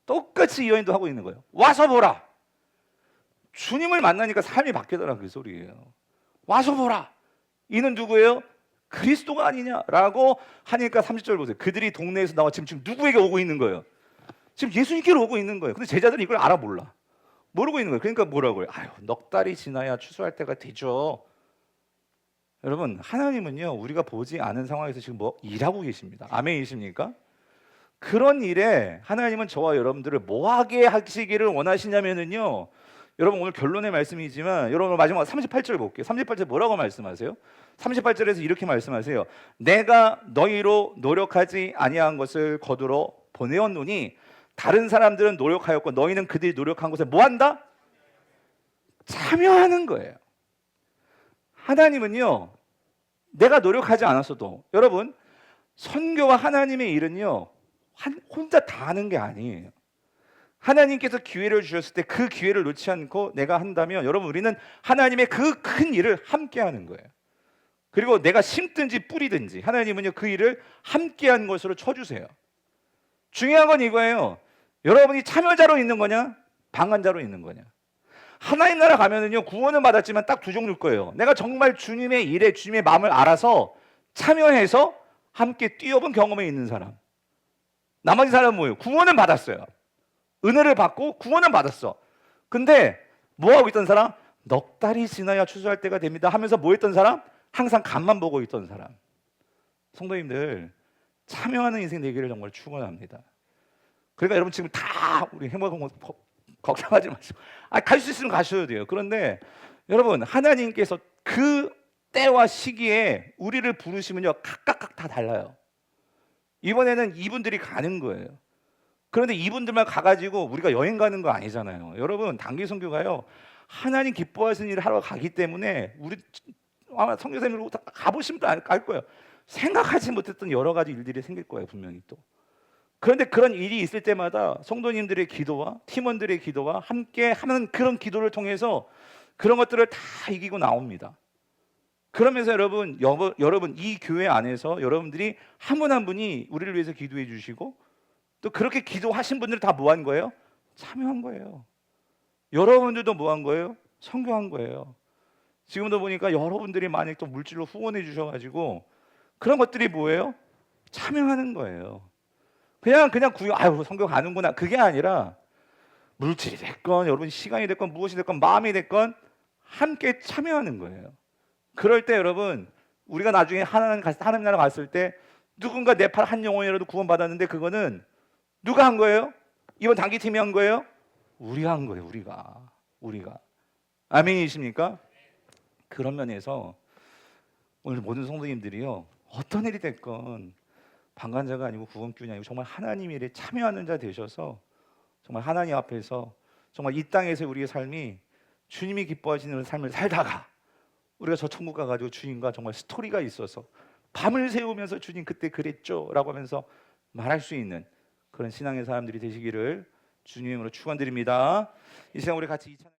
똑같이 이 여인도 하고 있는 거예요. 와서 보라. 주님을 만나니까 삶이 바뀌더라 그 소리예요. 와서 보라. 이는 누구예요? 그리스도가 아니냐라고 하니까 30절 보세요. 그들이 동네에서 나와 지금 누구에게 오고 있는 거예요? 지금 예수님께로 오고 있는 거예요. 근데 제자들은 이걸 알아 몰라. 모르고 있는 거예요. 그러니까 뭐라고요? 아유, 넉 달이 지나야 추수할 때가 되죠. 여러분, 하나님은요, 우리가 보지 않은 상황에서 지금 뭐 일하고 계십니다. 아멘이십니까? 그런 일에 하나님은 저와 여러분들을 뭐하게 하시기를 원하시냐면요, 여러분 오늘 결론의 말씀이지만 여러분 마지막 38절 볼게요. 38절 뭐라고 말씀하세요? 38절에서 이렇게 말씀하세요. 내가 너희로 노력하지 아니한 것을 거두러 보내었노니 다른 사람들은 노력하였고 너희는 그들이 노력한 것에 뭐한다? 참여하는 거예요. 하나님은요, 내가 노력하지 않았어도, 여러분 선교와 하나님의 일은요 혼자 다 하는 게 아니에요. 하나님께서 기회를 주셨을 때 그 기회를 놓지 않고 내가 한다면, 여러분 우리는 하나님의 그 큰 일을 함께 하는 거예요. 그리고 내가 심든지 뿌리든지 하나님은요 그 일을 함께 한 것으로 쳐주세요. 중요한 건 이거예요. 여러분이 참여자로 있는 거냐, 방관자로 있는 거냐. 하나님 나라 가면은요 구원은 받았지만 딱 두 종류일 거예요. 내가 정말 주님의 일에 주님의 마음을 알아서 참여해서 함께 뛰어본 경험이 있는 사람. 나머지 사람은 뭐예요? 구원은 받았어요. 은혜를 받고 구원은 받았어. 근데 뭐 하고 있던 사람? 넉 달이 지나야 추수할 때가 됩니다 하면서 뭐 했던 사람? 항상 간만 보고 있던 사람. 성도님들, 참여하는 인생 되기를 정말 축원합니다. 그러니까 여러분 지금 다 우리 행복한 걱정하지 마시고, 갈 수 있으면 가셔야 돼요. 그런데 여러분, 하나님께서 그 때와 시기에 우리를 부르시면요, 각각 다 달라요. 이번에는 이분들이 가는 거예요. 그런데 이분들만 가가지고 우리가 여행 가는 거 아니잖아요. 여러분, 단기 선교가요, 하나님 기뻐하시는 일을 하러 가기 때문에 우리 아마 선교사님으로 가보시면 알 거예요. 생각하지 못했던 여러 가지 일들이 생길 거예요, 분명히 또. 그런데 그런 일이 있을 때마다 성도님들의 기도와 팀원들의 기도와 함께 하는 그런 기도를 통해서 그런 것들을 다 이기고 나옵니다. 그러면서 여러분 이 교회 안에서 여러분들이 한 분 한 분이 우리를 위해서 기도해 주시고, 또 그렇게 기도하신 분들을 다 뭐 한 거예요? 참여한 거예요. 여러분들도 뭐 한 거예요? 선교한 거예요. 지금도 보니까 여러분들이 만약 또 물질로 후원해 주셔가지고 그런 것들이 뭐예요? 참여하는 거예요. 그냥 선교 가는구나, 그게 아니라 물질이 됐건 여러분 시간이 됐건 무엇이 됐건 마음이 됐건 함께 참여하는 거예요. 그럴 때 여러분, 우리가 나중에 하나님 나라 갔을 때 누군가 내 팔 한 영혼이라도 구원받았는데 그거는 누가 한 거예요? 이번 단기팀이 한 거예요? 우리가 한 거예요. 우리가. 아멘이십니까? 그런 면에서 오늘 모든 성도님들이요, 어떤 일이 됐건 방관자가 아니고 구원꾼이 아니고 정말 하나님 일에 참여하는 자 되셔서 정말 하나님 앞에서 정말 이 땅에서 우리의 삶이 주님이 기뻐하시는 삶을 살다가 우리가 저 천국 가가지고 주님과 정말 스토리가 있어서 밤을 새우면서 주님 그때 그랬죠 라고 하면서 말할 수 있는 그런 신앙의 사람들이 되시기를 주님으로 축원드립니다. 이 시간 우리 같이